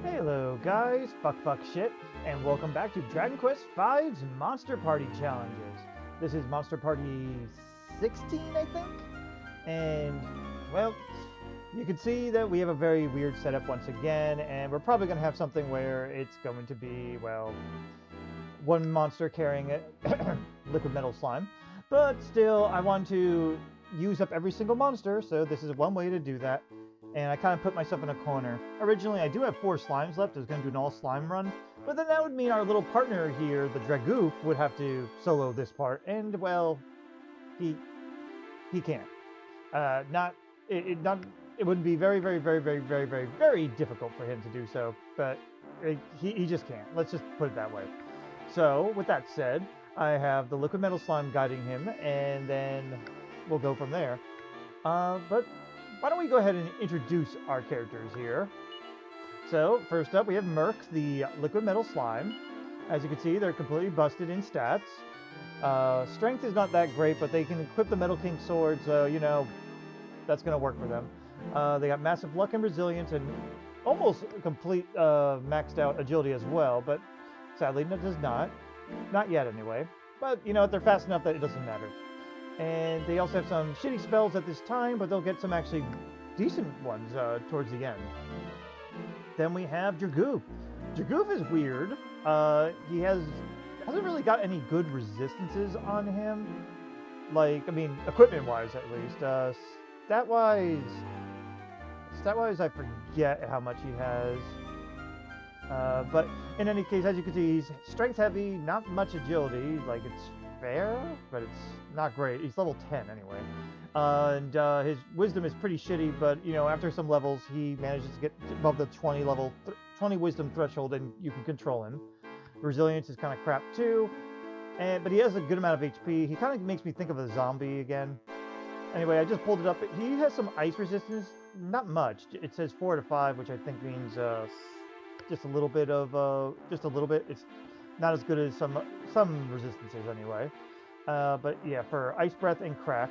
Hello guys, fuck shit, and welcome back to Dragon Quest V's Monster Party Challenges. This is Monster Party 16, I think? And, well, you can see that we have a very weird setup once again, and we're probably going to have something where it's going to be, well, one monster carrying a liquid metal slime. But still, I want to use up every single monster, so this is one way to do that. And I kind of put myself in a corner. Originally, I do have 4 slimes left. I was going to do an all-slime run. But then that would mean our little partner here, the Drag-Goof, would have to solo this part. And, well, he can't. It would be very difficult for him to do so. But he just can't. Let's just put it that way. So, with that said, I have the liquid metal slime guiding him. And then we'll go from there. But why don't we go ahead and introduce our characters here. So, first up, we have Merc, the liquid metal slime. As you can see, they're completely busted in stats. Strength is not that great, but they can equip the Metal King sword, so, you know, that's going to work for them. They got massive luck and resilience and almost complete maxed out agility as well, but sadly, it does not. Not yet, anyway. But, you know, they're fast enough that it doesn't matter. And they also have some shitty spells at this time, but they'll get some actually decent ones towards the end. Then we have Drag-Goof. Drag-Goof is weird. He hasn't really got any good resistances on him. Like, I mean, equipment-wise at least. Stat-wise, I forget how much he has. But in any case, as you can see, he's strength-heavy, not much agility. Like, it's fair, but it's not great. He's level 10 anyway. And his wisdom is pretty shitty, but, you know, after some levels, he manages to get above the 20 wisdom threshold, and you can control him. Resilience is kind of crap, too. But he has a good amount of HP. He kind of makes me think of a zombie again. Anyway, I just pulled it up. He has some ice resistance. Not much. It says 4 to 5, which I think means just a little bit. It's not as good as some resistances anyway. But yeah, for Ice Breath and Crack.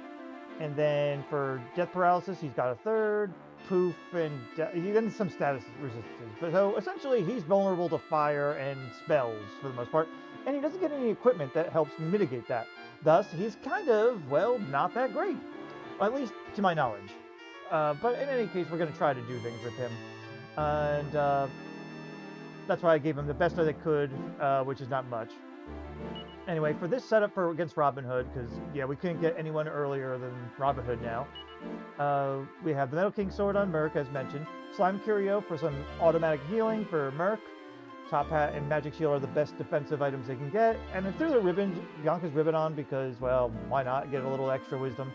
And then for Death Paralysis, he's got a 3rd, Poof, and even some status resistances. But so essentially, he's vulnerable to fire and spells for the most part. And he doesn't get any equipment that helps mitigate that. Thus, he's kind of, well, not that great. At least to my knowledge. But in any case, we're going to try to do things with him. And that's why I gave him the best that I could, which is not much. Anyway, for this setup against Robbin Hood, because, yeah, we couldn't get anyone earlier than Robbin Hood now, we have the Metal King Sword on Merc, as mentioned, Slime Curio for some automatic healing for Merc, Top Hat and Magic Shield are the best defensive items they can get, and then through the ribbon, Bianca's Ribbon on, because, well, why not get a little extra wisdom?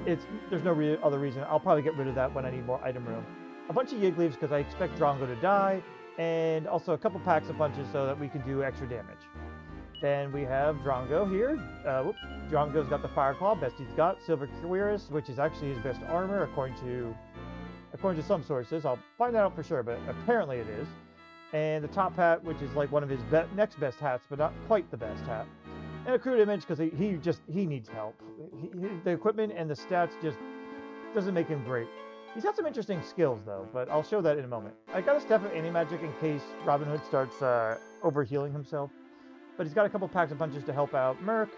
There's no other reason. I'll probably get rid of that when I need more item room. A bunch of Yig Leaves, because I expect Drongo to die, and also a couple packs of punches so that we can do extra damage. Then we have Drongo here. Drongo's got the Fire Claw, best he's got. Silver Cuirass, which is actually his best armor, according to some sources. I'll find that out for sure, but apparently it is. And the Top Hat, which is like one of his next best hats, but not quite the best hat. And a crude image because he needs help. The equipment and the stats just doesn't make him great. He's got some interesting skills though, but I'll show that in a moment. I got a Step of Anti-Magic in case Robbin Hood starts overhealing himself. But he's got a couple packs of punches to help out Merc,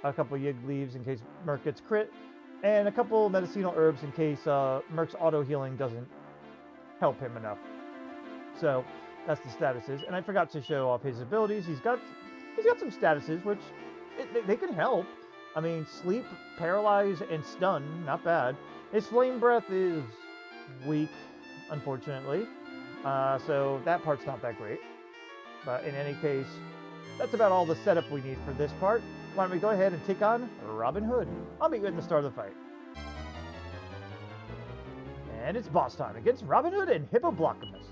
a couple Yig Leaves in case Merc gets crit, and a couple medicinal herbs in case Merc's auto-healing doesn't help him enough. So, that's the statuses. And I forgot to show off his abilities. He's got some statuses, which they can help. I mean, Sleep, Paralyze, and Stun, not bad. His Flame Breath is weak, unfortunately. So that part's not that great. But in any case, that's about all the setup we need for this part. Why don't we go ahead and take on Robbin Hood. I'll meet you at the start of the fight. And it's boss time against Robbin Hood and Hippoblocamus.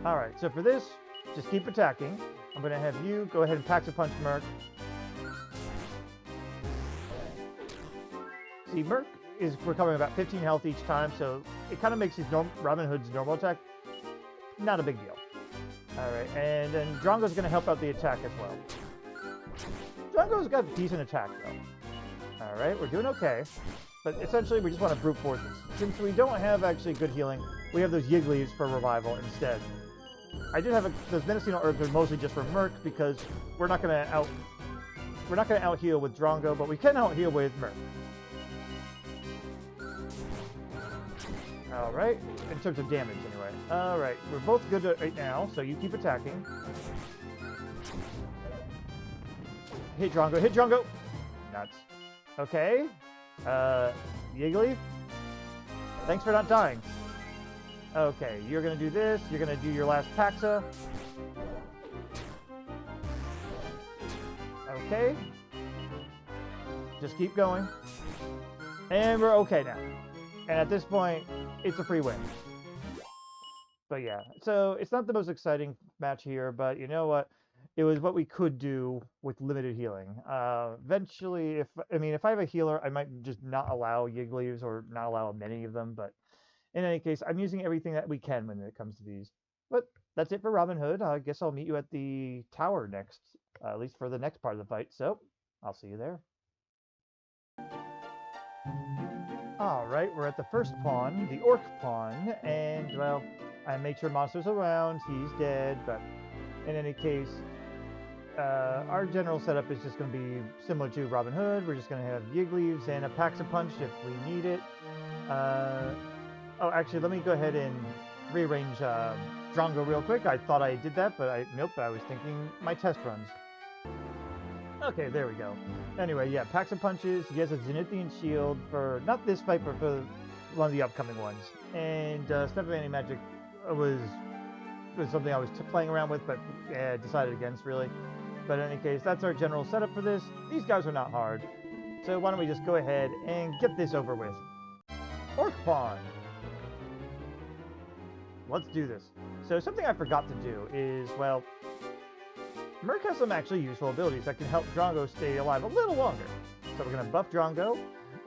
Alright, so for this, just keep attacking. I'm going to have you go ahead and pack a punch Merc. See, Merc is recovering about 15 health each time, so it kind of makes Robbin Hood's normal attack not a big deal. Alright, and then Drongo's going to help out the attack as well. Drongo's got decent attack, though. Alright, we're doing okay. But essentially, we just want to brute force this. Since we don't have actually good healing, we have those Yig Leaves for revival instead. I did have those medicinal herbs are mostly just for Merc because we're not gonna out heal with Drongo, but we can out heal with Merc. All right, in terms of damage anyway. All right, we're both good right now, so you keep attacking. Hit Drongo, hit Drongo. Nuts. Okay. Yiggly. Thanks for not dying. Okay, you're gonna do this. You're gonna do your last Paxa. Okay. Just keep going. And we're okay now. And at this point, it's a free win. But yeah, so it's not the most exciting match here, but you know what? It was what we could do with limited healing. Eventually, if I have a healer, I might just not allow Yigglies or not allow many of them. But in any case, I'm using everything that we can when it comes to these. But that's it for Robbin Hood. I guess I'll meet you at the tower next, at least for the next part of the fight. So I'll see you there. All right, we're at the first pawn, the Orc pawn, and well, I made sure monster's around. He's dead, but in any case. Our general setup is just going to be similar to Robbin Hood. We're just going to have Yigglies and a Paxa Punch if we need it. Oh, actually, let me go ahead and rearrange Drongo real quick. I thought I did that, but nope, I was thinking my test runs. Okay, there we go. Anyway, yeah, Paxa Punches. He has a Zenithian Shield for, not this fight, but for one of the upcoming ones. And Step of Anti-Magic was something I was playing around with, but decided against, really. But in any case, that's our general setup for this. These guys are not hard. So why don't we just go ahead and get this over with. Orc Pawn. Let's do this. So something I forgot to do is, well, Merc has some actually useful abilities that can help Drongo stay alive a little longer. So we're going to buff Drongo,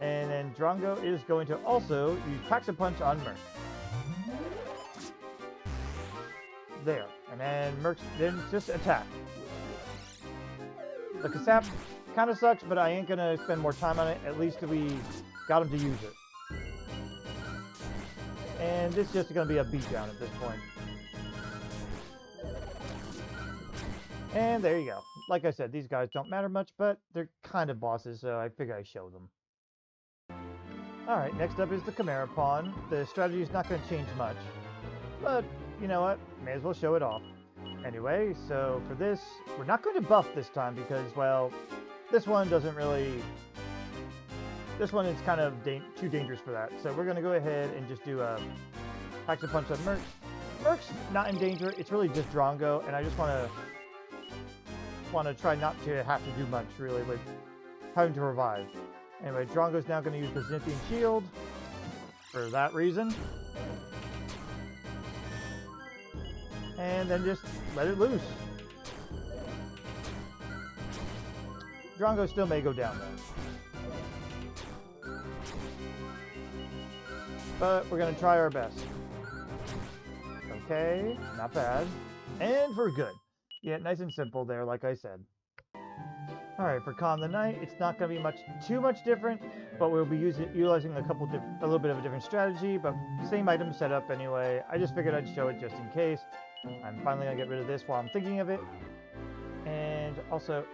and then Drongo is going to also use Paxa Punch on Merc. There. And then Merc then just attack. The Kasap kind of sucks, but I ain't going to spend more time on it. At least we got him to use it. And this is just going to be a beatdown at this point. And there you go. Like I said, these guys don't matter much, but they're kind of bosses, so I figure I show them. Alright, next up is the Chimaera Pawn. The strategy is not going to change much. But, you know what? May as well show it off. Anyway, so for this, we're not going to buff this time because, well, this one doesn't really... This one is kind of too dangerous for that. So we're going to go ahead and just do a Paxa Punch on Merc. Merc's not in danger. It's really just Drongo, and I just want to try not to have to do much, really, with having to revive. Anyway, Drongo's now going to use the Zenithian Shield for that reason. And then just let it loose. Drongo still may go down, though. But we're going to try our best. Okay, not bad. And we're good. Yeah, nice and simple there, like I said. Alright, for Kon the Knight, it's not going to be too much different, but we'll be utilizing a little bit of a different strategy, but same item setup anyway. I just figured I'd show it just in case. I'm finally going to get rid of this while I'm thinking of it. And also,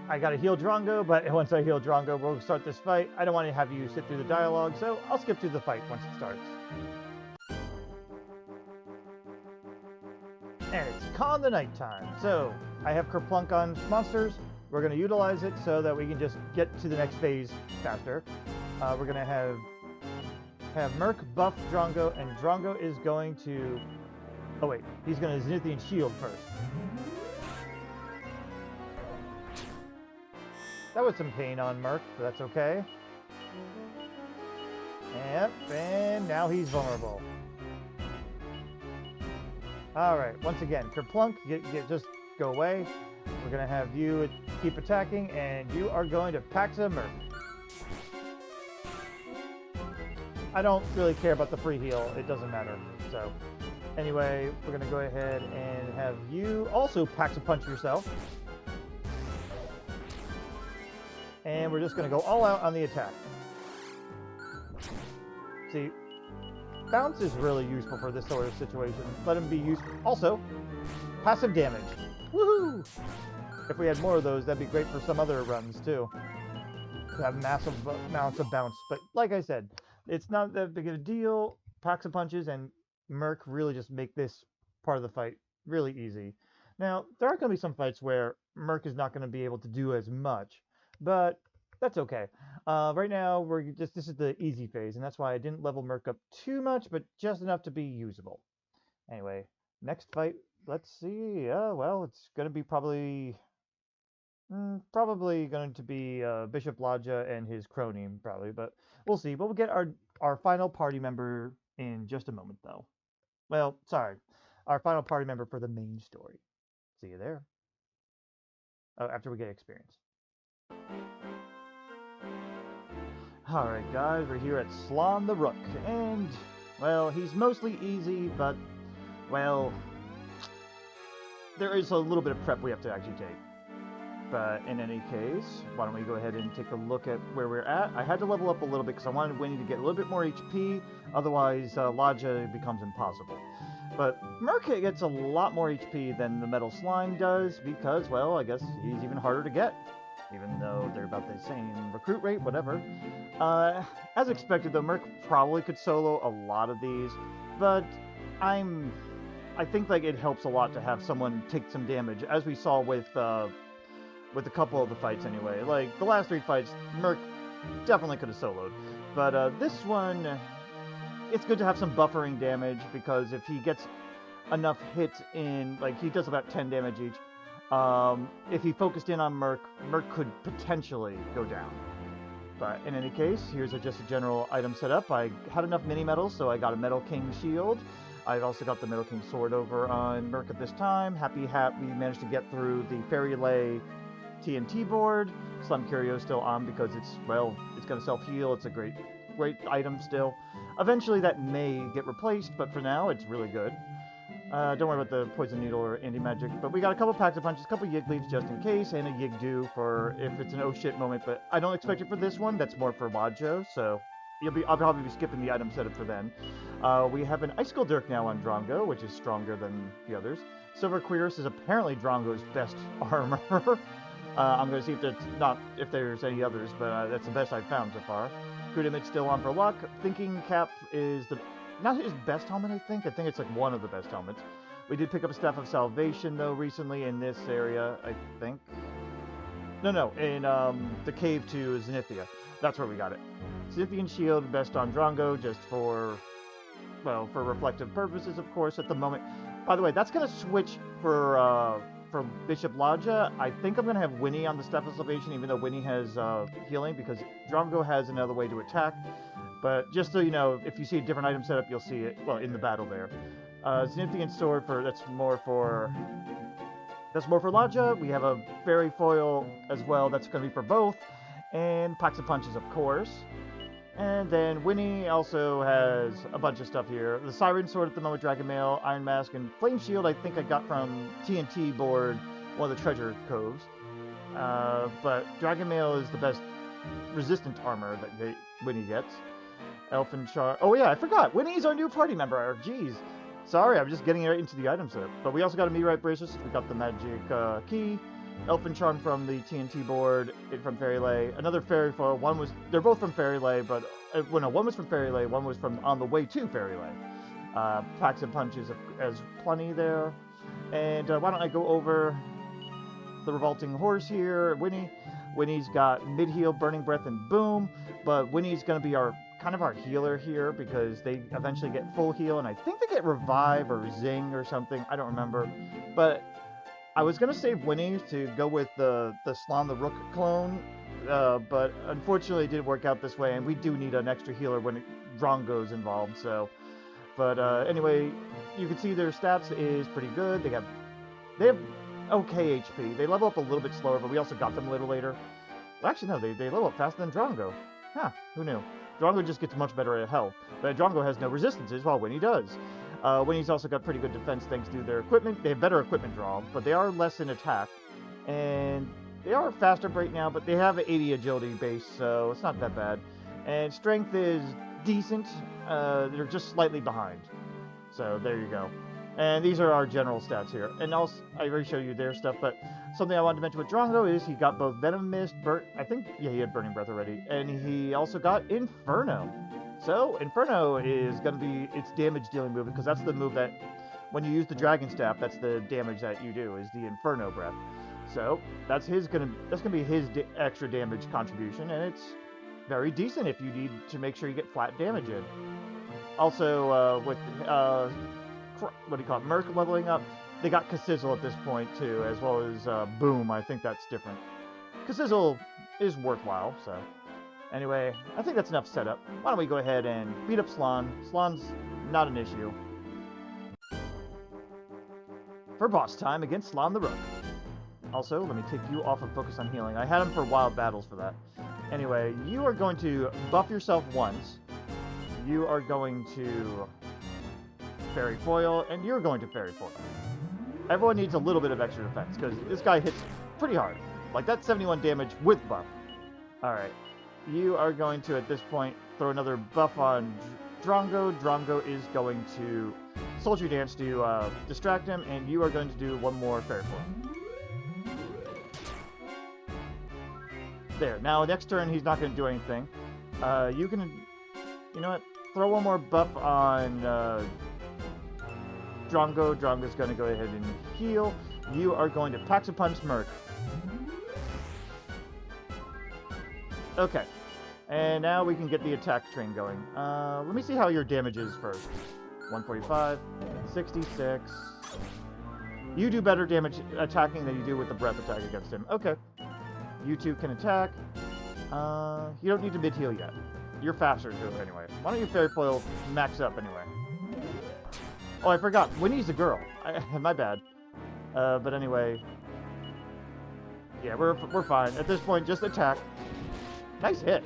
I got to heal Drongo, but once I heal Drongo, we'll start this fight. I don't want to have you sit through the dialogue, so I'll skip through the fight once it starts. And it's Kon the Knight time. So, I have Kerplunk on monsters. We're going to utilize it so that we can just get to the next phase faster. We're going to have Merc buff Drongo, and Drongo is going to... Oh wait, he's going to Zenithian Shield first. That was some pain on Merc, but that's okay. Yep, and now he's vulnerable. Alright, once again, Kerplunk, just go away. We're going to have you keep attacking, and you are going to Paxa Merc. I don't really care about the free heal, it doesn't matter. So, anyway, we're going to go ahead and have you also Paxa Punch yourself. And we're just going to go all out on the attack. See, bounce is really useful for this sort of situation. Let him be useful. Also, passive damage. Woohoo! If we had more of those, that'd be great for some other runs too. To have massive amounts of bounce. But like I said, it's not that big of a deal. Packs of punches and Merc really just make this part of the fight really easy. Now, there are going to be some fights where Merc is not going to be able to do as much, but that's okay. Right now, this is the easy phase, and that's why I didn't level Merc up too much, but just enough to be usable. Anyway, next fight, let's see. Well, it's going to be probably going to be Bishop Ladja and his crony, probably, but we'll see. But we'll get our final party member in just a moment, though. Well, sorry, our final party member for the main story. See you there. Oh, after we get experience. Alright guys, we're here at Slon the Rook, and, well, he's mostly easy, but, well, there is a little bit of prep we have to actually take. But in any case, why don't we go ahead and take a look at where we're at. I had to level up a little bit because I wanted Winnie to get a little bit more HP, otherwise Ladja becomes impossible. But Merc gets a lot more HP than the Metal Slime does because, well, I guess he's even harder to get. Even though they're about the same recruit rate, whatever. As expected, though, Merc probably could solo a lot of these, but I think like it helps a lot to have someone take some damage, as we saw with a couple of the fights anyway. Like the last 3 fights, Merc definitely could have soloed, but this one, it's good to have some buffering damage because if he gets enough hits in, like he does about 10 damage each. If he focused in on Merc, Merc could potentially go down. But in any case, here's just a general item setup. I had enough mini medals, so I got a Metal King shield. I've also got the Metal King sword over on Merc at this time. Happy we managed to get through the Fairy Lay TNT board. Slum Curio still on because it's going to self-heal. It's a great item still. Eventually that may get replaced, but for now it's really good. Don't worry about the Poison Needle or Anti-Magic, but we got a couple packs of punches, a couple Yig Leaves just in case, and a Yig Do for if it's an oh shit moment, but I don't expect it for this one. That's more for Ladja, so I'll probably be skipping the item setup for then. We have an Icicle Dirk now on Drongo, which is stronger than the others. Silver Cuirass is apparently Drongo's best armor. I'm going to see if there's any others, but that's the best I've found so far. Crudimate still on for luck. Thinking Cap is not his best helmet, I think. I think it's like one of the best helmets. We did pick up a Staff of Salvation, though, recently in this area, I think. No, in the Cave to Zenithia. That's where we got it. Zenithian Shield, best on Drongo, just for reflective purposes, of course, at the moment. By the way, that's going to switch for Bishop Ladja. I think I'm going to have Winnie on the Staff of Salvation, even though Winnie has healing, because Drongo has another way to attack. But just so you know, if you see a different item setup, you'll see it, well, in the battle there. Zenithian Sword, that's more for Ladja. We have a Fairy Foil as well, that's going to be for both. And Packs of Punches, of course. And then Winnie also has a bunch of stuff here. The Siren Sword at the moment, Dragon Mail, Iron Mask, and Flame Shield I think I got from TNT board, one of the treasure coves. But Dragon Mail is the best resistant armor that Winnie gets. Elfin Charm. Oh yeah, I forgot. Winnie's our new party member. Jeez. Sorry, I'm just getting right into the item setup. But we also got a Meteorite Bracelets. We got the Magic Key. Elfin Charm from the TNT board, from Fairy Lay. Another Fairy Foil. They're both from Fairy Lay, but one was from Fairy Lay, one was from on the way to Fairy Lay. Packs and Punches as plenty there. And why don't I go over the Revaulting Horse here, Winnie. Winnie's got mid-heal, Burning Breath, and Boom, but Winnie's going to be kind of our healer here because they eventually get full heal, and I think they get Revive or Zing or something. I don't remember, but I was going to save Winnie to go with the Slon the Rook clone, but unfortunately it didn't work out this way, and we do need an extra healer when Drongo's involved, so. But anyway, you can see their stats is pretty good. They have okay HP. They level up a little bit slower, but we also got them a little later. Well, actually, no, they level up faster than Drongo. Huh, who knew? Drongo just gets much better at health, but Drongo has no resistances, while Winnie does. Winnie's also got pretty good defense thanks to their equipment. They have better equipment draw, but they are less in attack. And they are faster right now, but they have an 80 agility base, so it's not that bad. And strength is decent. They're just slightly behind. So there you go. And these are our general stats here. And also, I already showed you their stuff, but something I wanted to mention with Drongo is he got both Venom Mist, he had Burning Breath already, and he also got Inferno. So Inferno is going to be its damage dealing move, because that's the move that, when you use the Dragon Staff, that's the damage that you do, is the Inferno Breath. So that's gonna be his extra damage contribution, and it's very decent if you need to make sure you get flat damage in. Also, with what do you call it, Merc leveling up, they got Kassizzle at this point too, as well as Boom. I think that's different. Kassizzle is worthwhile, so anyway, I think that's enough setup. Why don't we go ahead and beat up Slon? Slon's not an issue. For boss time against Slon the Rook. Also, let me take you off of focus on healing. I had him for wild battles for that. Anyway, you are going to buff yourself once. You are going to Fairy Foil, and you're going to Fairy Foil. Everyone needs a little bit of extra defense, because this guy hits pretty hard. Like, that's 71 damage with buff. Alright. You are going to, at this point, throw another buff on Drongo. Drongo is going to Sultry Dance to distract him, and you are going to do one more Fairy Foil. There. Now, next turn, he's not going to do anything. You can... You know what? Throw one more buff on Drongo. Drongo's going to go ahead and heal. You are going to Pax-a-Punch Merc. Okay. And now we can get the attack train going. Let me see how your damage is first. 145, 66. You do better damage attacking than you do with the breath attack against him. Okay. You two can attack. You don't need to mid-heal yet. You're faster to it anyway. Why don't you Fairy Foil max up anyway? Oh, I forgot. Winnie's a girl. My bad. But anyway. Yeah, we're fine. At this point, just attack. Nice hit.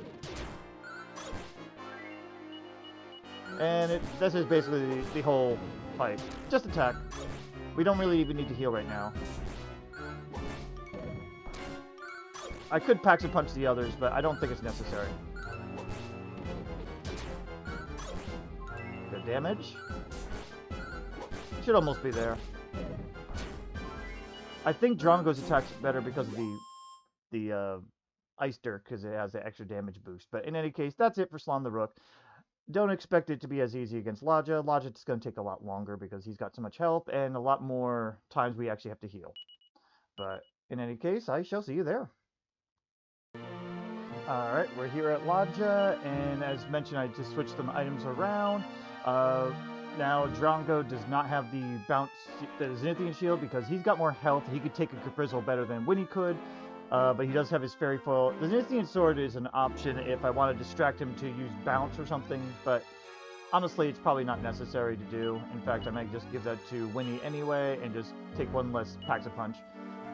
And this is basically the whole fight. Just attack. We don't really even need to heal right now. I could Pax-a-Punch the others, but I don't think it's necessary. Good damage. Should almost be there. I think Drongo's attack's better because of the Ice Dirk, because it has the extra damage boost. But in any case, that's it for Slon the Rook. Don't expect it to be as easy against Ladja. Ladja's going to take a lot longer because he's got so much health and a lot more times we actually have to heal. But in any case, I shall see you there. Alright, we're here at Ladja, and as mentioned, I just switched some items around. Now, Drongo does not have the Zenithian Shield because he's got more health. He could take a Caprizzle better than Winnie could, but he does have his Fairy Foil. The Zenithian Sword is an option if I want to distract him to use Bounce or something, but honestly, it's probably not necessary to do. In fact, I might just give that to Winnie anyway and just take one less Pax-a-Punch.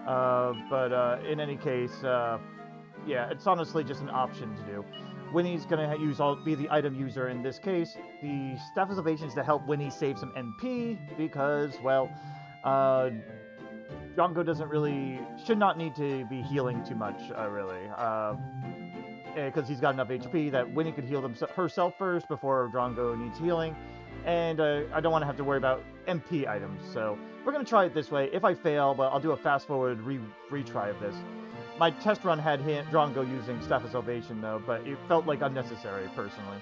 But in any case, yeah, it's honestly just an option to do. Winnie's going to be the item user in this case. The Staff of Salvation is to help Winnie save some MP because, well, Drongo should not need to be healing too much, really. Because he's got enough HP that Winnie could heal herself first before Drongo needs healing. And I don't want to have to worry about MP items, so we're going to try it this way. If I fail, but I'll do a fast-forward retry of this. My test run had Drongo using Staff of Salvation, though, but it felt like unnecessary, personally.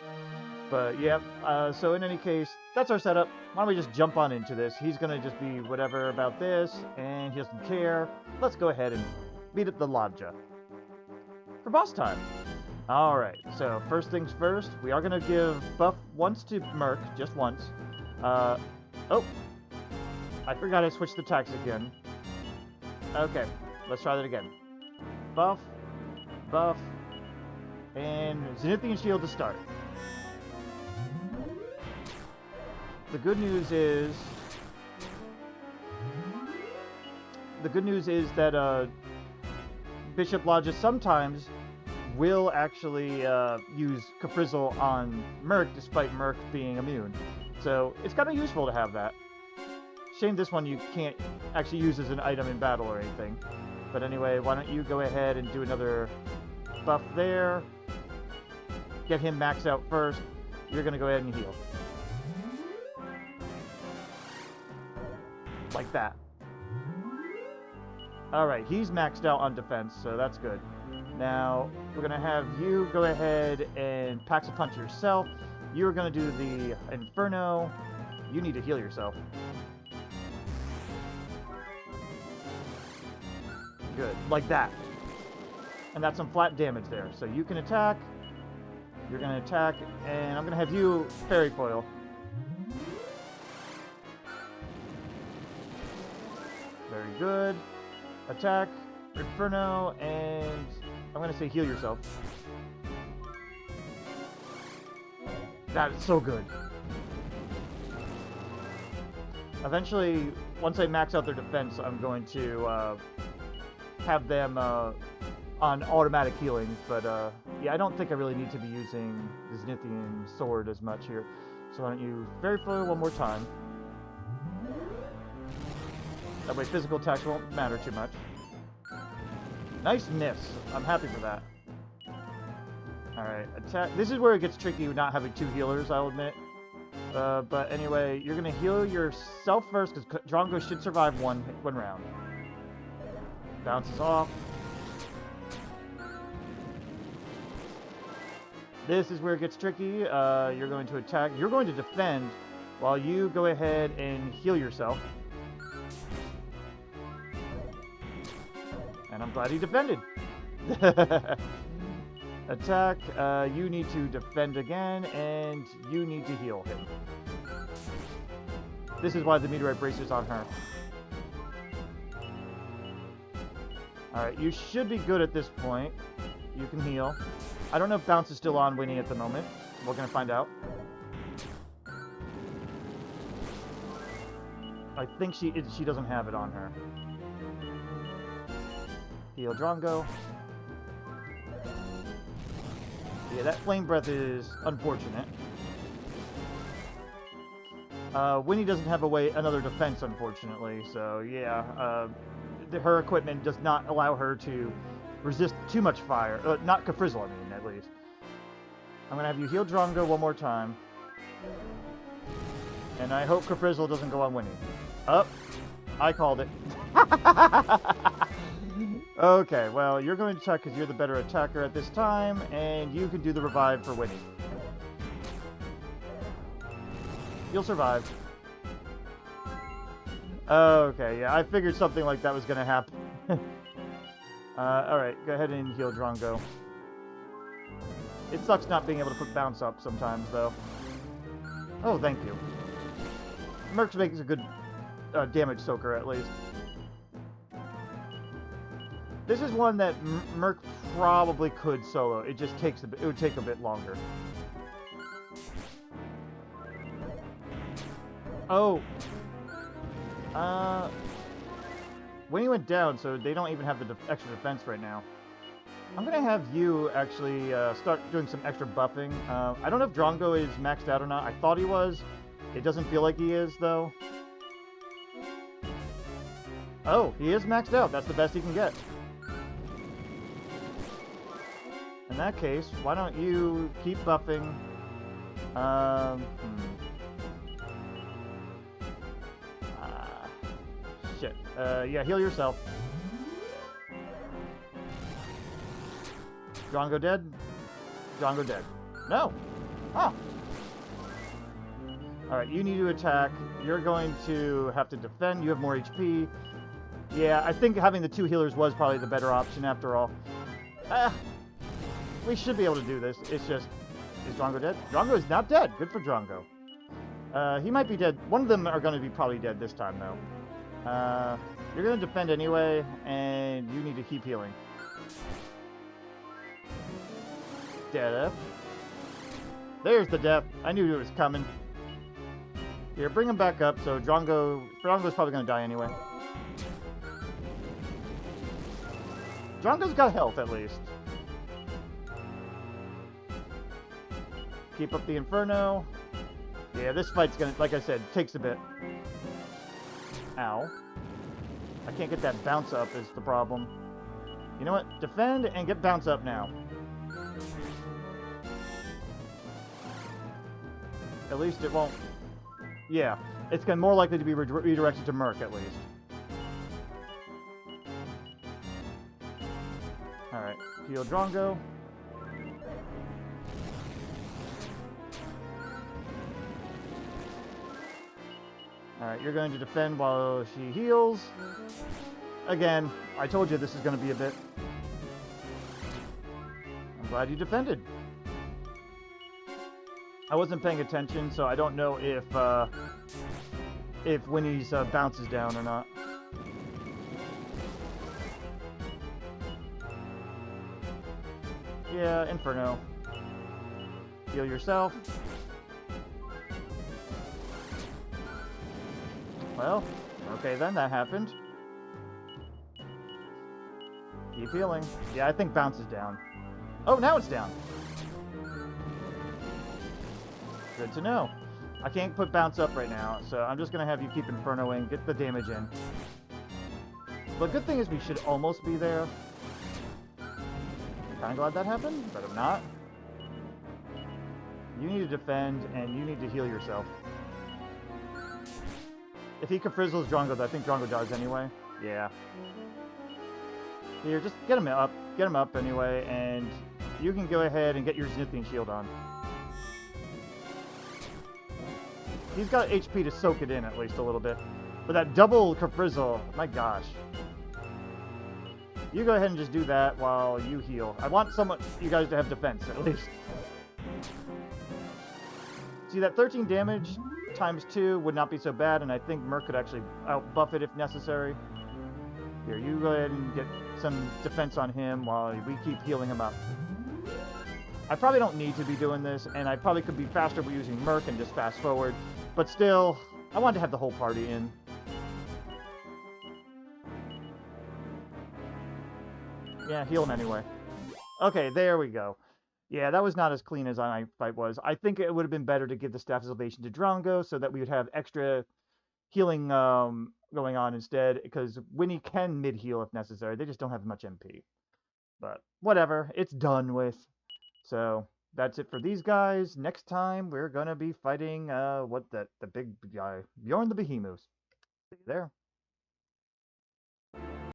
But, yeah, so in any case, that's our setup. Why don't we just jump on into this? He's going to just be whatever about this, and he doesn't care. Let's go ahead and beat up the Ladja. For boss time. Alright, so first things first, we are going to give buff once to Merc, just once. Oh, I forgot I switched the attacks again. Okay, let's try that again. Buff, buff, and Zenithian Shield to start. The good news is that Bishop Ladja sometimes will actually use Caprizzle on Merc despite Merc being immune. So it's kind of useful to have that. Shame this one you can't actually use as an item in battle or anything. But anyway, why don't you go ahead and do another buff there. Get him maxed out first. you're going to go ahead and heal. Like that. Alright, he's maxed out on defense, so that's good. Now, we're going to have you go ahead and Pax a Punch yourself. You're going to do the Inferno. You need to heal yourself. Good, like that. And that's some flat damage there. So you can attack. You're going to attack, and I'm going to have you Fairy Foil. Very good. Attack, Inferno, and I'm going to say heal yourself. That is so good. Eventually, once I max out their defense, I'm going to have them on automatic healing. But yeah, I don't think I really need to be using the Zenithian sword as much here. So why don't you Fairy Foil one more time. That way physical attacks won't matter too much. Nice miss. I'm happy for that. Alright, attack. This is where it gets tricky with not having two healers, I'll admit. But anyway, you're going to heal yourself first, because Drongo should survive one round. Bounces off. This is where it gets tricky. You're going to attack. You're going to defend while you go ahead and heal yourself. And I'm glad he defended. Attack, you need to defend again, and you need to heal him. This is why the Meteorite Bracer's on her. Alright, you should be good at this point. You can heal. I don't know if Bounce is still on Winnie at the moment. We're going to find out. I think she doesn't have it on her. Heal Drongo. Yeah, that Flame Breath is unfortunate. Winnie doesn't have another defense, unfortunately, so yeah, her equipment does not allow her to resist too much fire. Not Kafrizzle, I mean, at least. I'm gonna have you heal Drongo one more time. And I hope Kafrizzle doesn't go on Winnie. Oh, I called it. Okay, well, you're going to attack because you're the better attacker at this time, and you can do the revive for Winnie. You'll survive. Okay, yeah, I figured something like that was going to happen. Alright, go ahead and heal Drongo. It sucks not being able to put bounce up sometimes, though. Oh, thank you. Merc makes a good damage soaker, at least. This is one that Merc probably could solo. It just takes it would take a bit longer. Oh. Winnie went down, so they don't even have the extra defense right now. I'm gonna have you actually start doing some extra buffing. I don't know if Drongo is maxed out or not. I thought he was. It doesn't feel like he is, though. Oh, he is maxed out. That's the best he can get. In that case, why don't you keep buffing? Shit. Yeah, heal yourself. Drongo dead? Drongo dead. No! Ah! Alright, you need to attack. You're going to have to defend. You have more HP. Yeah, I think having the two healers was probably the better option after all. We should be able to do this. It's just... Is Drongo dead? Drongo is not dead. Good for Drongo. He might be dead. One of them are going to be probably dead this time, though. You're going to defend anyway, and you need to keep healing. Death. There's the death. I knew it was coming. Here, bring him back up, so Drongo's probably going to die anyway. Drongo's got health, at least. Keep up the Inferno. Yeah, this fight's gonna, like I said, takes a bit. Ow. I can't get that bounce up is the problem. You know what? Defend and get bounce up now. At least it won't... Yeah, it's more likely to be redirected to Merc, at least. Alright, heal Drongo. Alright, you're going to defend while she heals. Again, I told you this is going to be a bit... I'm glad you defended. I wasn't paying attention, so I don't know if Winnie's bounces down or not. Yeah, Inferno. Heal yourself. Well, okay then, that happened. Keep healing. Yeah, I think bounce is down. Oh, now it's down. Good to know. I can't put bounce up right now, so I'm just going to have you keep Infernoing, get the damage in. But good thing is we should almost be there. I'm kind of glad that happened, but I'm not. You need to defend, and you need to heal yourself. If he Frizzles Drongo, I think Drongo does anyway. Yeah. Here, just get him up. Get him up anyway, and you can go ahead and get your Zenithian shield on. He's got HP to soak it in at least a little bit. But that double Frizzle, my gosh. You go ahead and just do that while you heal. I want you guys to have defense, at least. See, that 13 damage times 2 would not be so bad, and I think Merc could actually out-buff it if necessary. Here, you go ahead and get some defense on him while we keep healing him up. I probably don't need to be doing this, and I probably could be faster by using Merc and just fast forward. But still, I wanted to have the whole party in. Yeah, heal him anyway. Okay, there we go. Yeah, that was not as clean as my fight was. I think it would have been better to give the Staff of Salvation to Drongo so that we would have extra healing going on instead, because Winnie can mid-heal if necessary. They just don't have much MP. But whatever, it's done with. So that's it for these guys. Next time we're gonna be fighting the big guy, Bjorn the Behemoth. See you there.